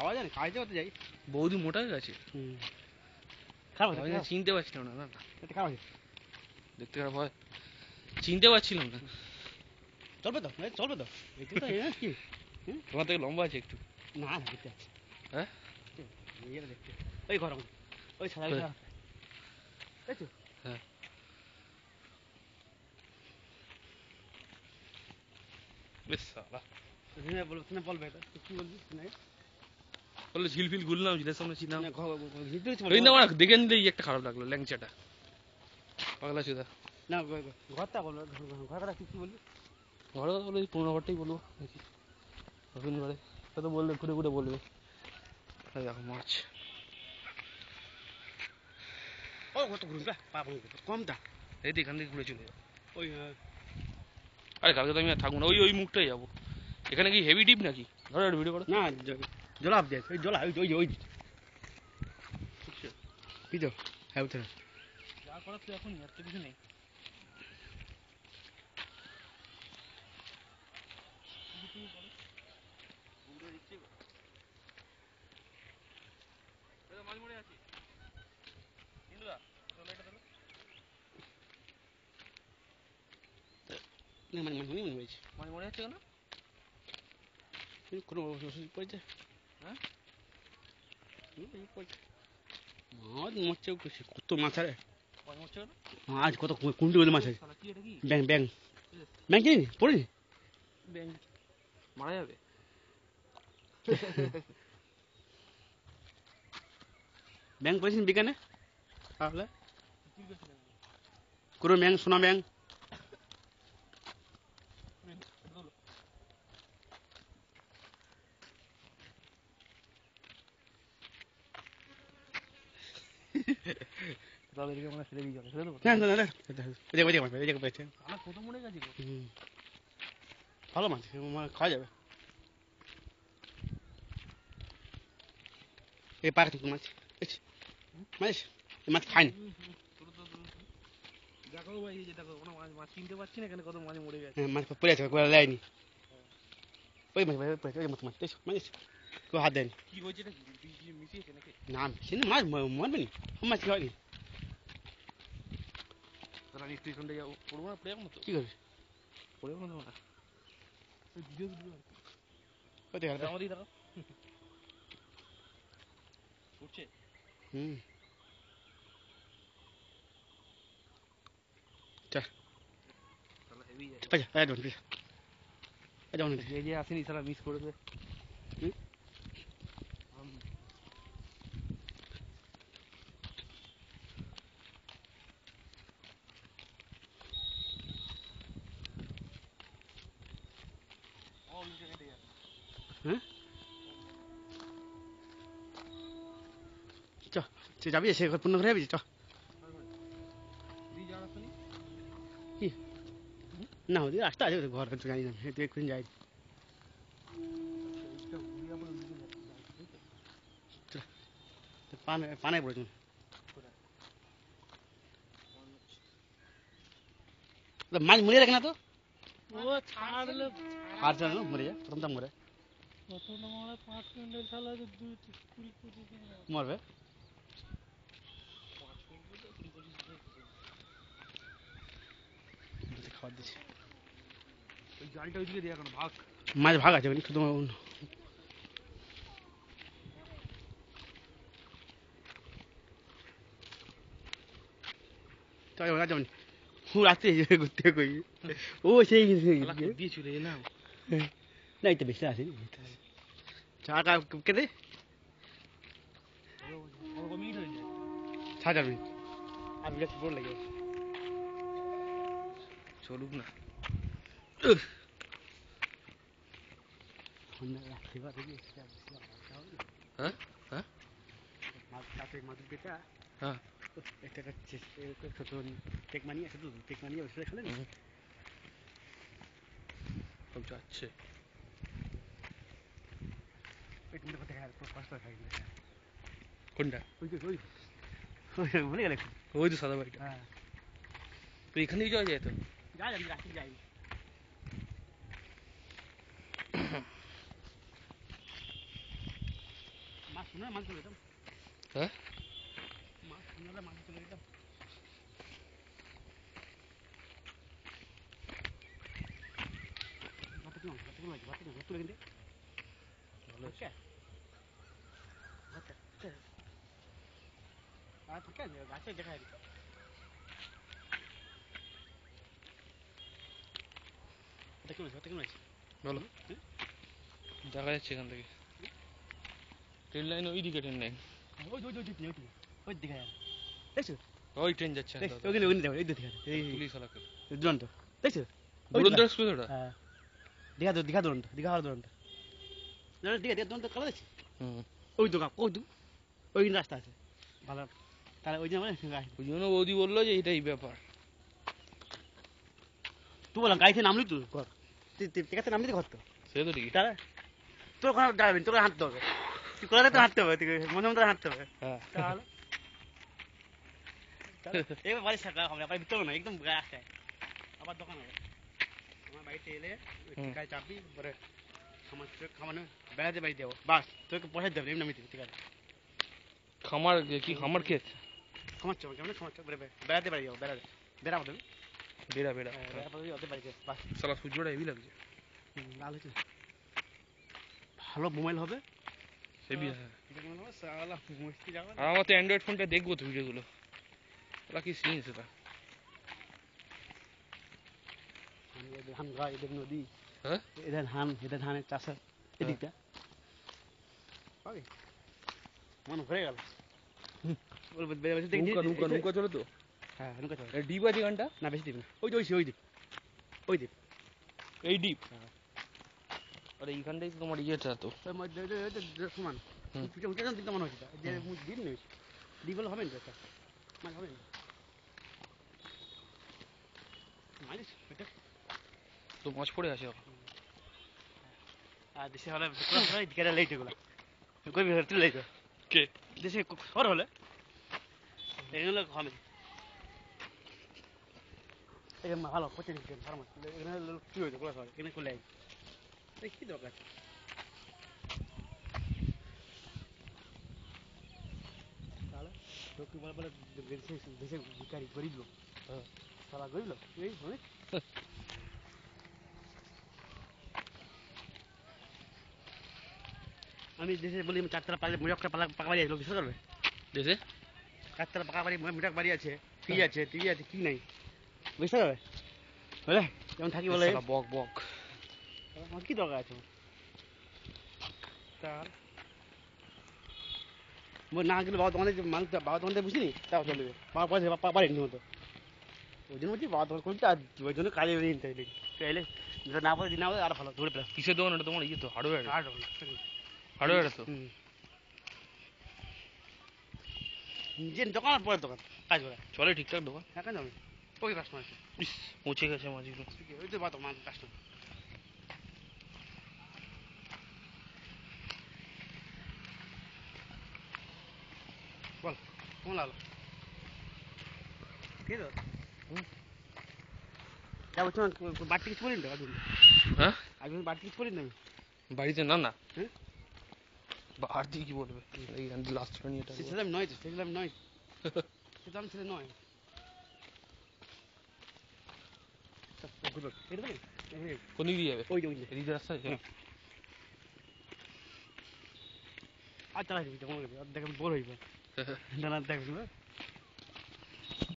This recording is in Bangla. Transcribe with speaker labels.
Speaker 1: আওয়াজ জানি কাজে করতে যাই
Speaker 2: বৌদি মোটা হয়ে গেছে
Speaker 1: খারাপ
Speaker 2: আমি না চিনতে পারছিলাম না না
Speaker 1: এটা খারাপ
Speaker 2: দেখতে খারাপ হয় চিনতে পারছিলাম না
Speaker 1: চলবে তো চলবে তো কি
Speaker 2: তোমার থেকে লম্বা আছে একটু
Speaker 1: না না দেখতে আছে
Speaker 2: হ্যাঁ
Speaker 1: দেখতে ওই ঘর ওই সাদা দেখছো
Speaker 2: হ্যাঁ বেশ সালা
Speaker 1: তুমি বলবে কি বলবি
Speaker 2: বললো ঝিলফিল গুললাম ঝিলের সামনে ছিলাম দেখে নিলেই একটা খারাপ লাগলো ল্যাংচাটা পাগলা চুদা
Speaker 1: না ঘরটা বলবো ঘরটা কি বলবি
Speaker 2: ঘরের কথা বলে পুরোনো ঘরটাই বলবো নাকি নতুন ঘরে তা তো বললে ঘুরে ঘুরে বলবে দেখো মাছ
Speaker 1: ও কত ঘুরুন কমটা
Speaker 2: এই তো এখান থেকে ঘুরে চলে যাবো
Speaker 1: ওই
Speaker 2: আরে কালকে তো আমি আর থাকবো না ওই ওই মুখটাই যাবো এখানে কি হেভি ডিপ নাকি ধরো একটা ভিডিও করো
Speaker 1: না জলাপ দেখ ওই জলা ওই ওই কি তো হ্যাঁ উঠে
Speaker 2: যা করার তো এখন এত কিছু নেই মাঝ মরে আছি ইন্দুরা চলো এটা চলো
Speaker 1: মানে হয়েছে
Speaker 2: মাঝ মরে যাচ্ছে কেন
Speaker 1: কোনো ওষুধ পড়েছে
Speaker 2: হ্যাঁ
Speaker 1: মাছ মরছে কত মাছ আরে
Speaker 2: মাঝ মরছে কেন
Speaker 1: মাছ কত কুন্টি বলে মাছ আছে
Speaker 2: কি এটা কি
Speaker 1: ব্যাং ব্যাং ব্যাং কিনি পড়েনি
Speaker 2: ব্যাং মারা যাবে
Speaker 1: ব্যাং পড়েছেন বিকানে তাহলে কোনো ব্যাং সোনা ব্যাং
Speaker 2: তাদেরকে মানে ছেড়ে দিয়ে যাবে ছেড়ে দেবো
Speaker 1: না
Speaker 2: কত মরে গেছিল
Speaker 1: ভালো মাছ খাওয়া যাবে এই পার্ক মাছ মাছ মাছ খায়নি
Speaker 2: দেখো ভাই এই যে দেখো কোনো মাছ মাছ কিনতে পারছি না এখানে কত মাছ মরে গেছে
Speaker 1: মাছ পড়ে আছে লাইনি ওই মাছ ওই মাছ মাছ মাছ কেউ হাত দেয়নি
Speaker 2: কি হয়েছে এটা মিশিয়েছে নাকি
Speaker 1: না সেদিন মাছ মরবে নি মাছ কি হয়নি
Speaker 2: তাহলে আমি স্টেশনটা যাবো পড়বো না পড়ে যাবো না তো
Speaker 1: কি করবি
Speaker 2: পড়ে যাবো না তোমরা ভিডিও
Speaker 1: কোথায় গেল
Speaker 2: আমাদের দেখো উঠছে তাহলে হেভি যায় যে আসেনি সারা মিস করবে
Speaker 1: হ্যাঁ চ যাবি সে পূর্ণ করে যাবি চ কি না ওদিকে রাস্তা আছে ঘর তো জানি না তুই এক্ষুনি যাই পানে পড়েছ মাছ মরে রাখে না তো
Speaker 2: ও ছাড়লে
Speaker 1: হাত জানো মরে যা প্রথমটা মরে
Speaker 2: প্রথমটা মনে 5 মিনিটের খেলা 20-25
Speaker 1: মরবে খাবার দিচ্ছি
Speaker 2: ওই জালটা ওইদিকে দিয়ে এখন ভাগ
Speaker 1: মাছ ভাগ আছে শুধু যেমন রাত্রে ঘুরতে কই ও সেই
Speaker 2: দিয়ে চলে এলাম
Speaker 1: না এটা বেশি আসেনি চাটা কেটে
Speaker 2: মিনিট হয়ে যায়
Speaker 1: 6 মিনিট আর বিরাট বড় লাগে
Speaker 2: চলুক না হ্যাঁ হ্যাঁ
Speaker 1: মাদুর পেটা
Speaker 2: হ্যাঁ
Speaker 1: একটা ছোট কেক মানিয়ে আছে তো কেক মানিয়ে ওই খেলে না
Speaker 2: সব যাচ্ছে কোনটা
Speaker 1: ভুলে গেলে
Speaker 2: ওই তো সাদা বাড়িটা
Speaker 1: হ্যাঁ
Speaker 2: তো এখানেই যাওয়া যায় তো
Speaker 1: যাই আমি রাখি যাই মাছ শুনে মাছ চলে যেতাম
Speaker 2: হ্যাঁ
Speaker 1: মাছ শুনে মাছ চলে যেতাম ভাত কি মাছ ভাত তুলে কিনতে
Speaker 2: ভালো আছে।
Speaker 1: আর থাকে গাছে দেখা যায় কি মাছ
Speaker 2: বলো দেখা যাচ্ছে এখান থেকে ট্রেন লাইন ওইদিকে ট্রেন লাইন
Speaker 1: ওই দিকে দেখছো
Speaker 2: ওই ট্রেন যাচ্ছে
Speaker 1: ওখানে ওখানে দেখো এই দিকে
Speaker 2: পুলিশ এলাকা
Speaker 1: দুরন্ত দেখছো
Speaker 2: দুরন্ত এক্সপ্রেস ওটা
Speaker 1: হ্যাঁ দীঘা দুরন্ত দীঘা হওয়ার দুরন্ত দীঘা দুরন্ত কালো দেখছি ওই তো ওই রাস্তা আছে ভালো তাহলে ওই জন্য
Speaker 2: ওই জন্য বৌদি বললো যে এটাই ব্যাপার
Speaker 1: তুই বললাম গাড়ি থেকে নামলি তুই ঘর ঠিক আছে নামলি ঘর তো
Speaker 2: সে তো ঠিকই
Speaker 1: তাহলে তোর ওখানে যাবেন তোকে হাঁটতে হবে তুই কোথায় তো হাঁটতে হবে তুই মনে মনে হাঁটতে হবে
Speaker 2: হ্যাঁ
Speaker 1: তাহলে এবার বাড়ির সাথে হবে বাড়ির ভিতরে না একদম রাস্তায় আবার দোকান হবে আমার বাড়িতে এলে টিকায় চাপবি পরে খামানো বেড়াতে বাড়ি দেবো বাস তোকে পয়সা দেবে এমনি নামিতে ঠিক আছে
Speaker 2: খামার কি খামার ক্ষেত
Speaker 1: খামার চো কেমন খামার চো বেড়াতে বাড়ি যাবো বেড়াবো তুমি
Speaker 2: বেড়া বেড়া
Speaker 1: ওদের বাড়ি যাবো বাস
Speaker 2: সালা সূর্যটা হেভি লাগছে
Speaker 1: লাল হয়েছে ভালো মোবাইল হবে
Speaker 2: হেভি হ্যাঁ
Speaker 1: সালা মস্তি যাবে
Speaker 2: আর আমার তো অ্যান্ড্রয়েড ফোনটা দেখবো তো ভিডিওগুলো ওরা কি সিন সেটা
Speaker 1: ধান গাছ এদের নদী
Speaker 2: হ্যাঁ
Speaker 1: এদের ধানের চাষের এদিকটা পাবি মন ভরে গেল
Speaker 2: নৌকা চলে তো
Speaker 1: হ্যাঁ নৌকা চলে
Speaker 2: ডিপ আছে গানটা
Speaker 1: না বেশি দ্বীপ না ওই দ্বীপ
Speaker 2: এই ডিপ আরে এইখানটাই তো তোমার ইয়েটা তো
Speaker 1: সমান দিকটা মনে হচ্ছে যে দ্বীপ নেই দ্বীপ হলে হবে না একটা মাছ হবে না
Speaker 2: তো মাছ পড়ে আছে
Speaker 1: আর দেশে হলে দিকে লেট এগুলো করবি তুলে লেট
Speaker 2: কে
Speaker 1: দেশে শহর হলে এগুলো হবে এখানে ভালো কোচিং ভালো মাছ এখানে কি হয়েছে গোলা শহর এখানে খুলে কি দরকার তাহলে লোক বলে বলে দেশে ভিকারি গরিব লোক সারা গরিব লোক এই অনেক আমি দেশে বলি চারতলা পালে মুজাক্কা পাকা বাড়ি আছে লোক বিশ্বাস করবে
Speaker 2: দেশে
Speaker 1: চারতলা পাকা বাড়ি মুজাক বাড়ি আছে ফ্রিজ আছে টিভি আছে কি নাই বিশ্বাস করবে বলে যেমন থাকি বলে
Speaker 2: বক বক
Speaker 1: আমার কি দরকার আছে তার না গেলে বাবা দোকানে মানুষ বাবা দোকানটা বুঝিনি তাও চলবে বাবা পয়সা বাড়ি নি মতো ওই জন্য বলছি বাবা দোকান করতে আর ওই জন্য কাজে বেরিয়ে নিতে চাইলে না বলে দিন না বলে আর ভালো দৌড়ে পেলাম
Speaker 2: কিসের দোকান এটা তোমার ইয়ে তো হার্ডওয়্যার
Speaker 1: হার্ডওয়্যার তো নিজের দোকান আর পরের দোকান কাজ করে
Speaker 2: চলে ঠিকঠাক দোকান
Speaker 1: হ্যাঁ কেন যাবে ওই কাস্টমার আছে
Speaker 2: ইস পৌঁছে গেছে মাঝিগুলো
Speaker 1: ওই তো বাতো মানুষ কাস্টমার বল কেমন লাগলো ঠিক আছে যা বলছি বাড়তি কিছু বলিনি তো আজকে
Speaker 2: হ্যাঁ
Speaker 1: আজকে বাড়তি কিছু বলিনি আমি
Speaker 2: বাড়িতে না না
Speaker 1: হ্যাঁ
Speaker 2: আর দিয়ে কি বলবে এই লাস্ট নিয়েটা
Speaker 1: সেটা আমি নয় তো সেটা আমি নয় সেটা আমি ছেলে নয়
Speaker 2: কোন দিক দিয়ে যাবে
Speaker 1: ওই ওই
Speaker 2: এদিক দিয়ে রাস্তা আছে
Speaker 1: আর চালাই দিবি দেখে বোর হইব না দেখবি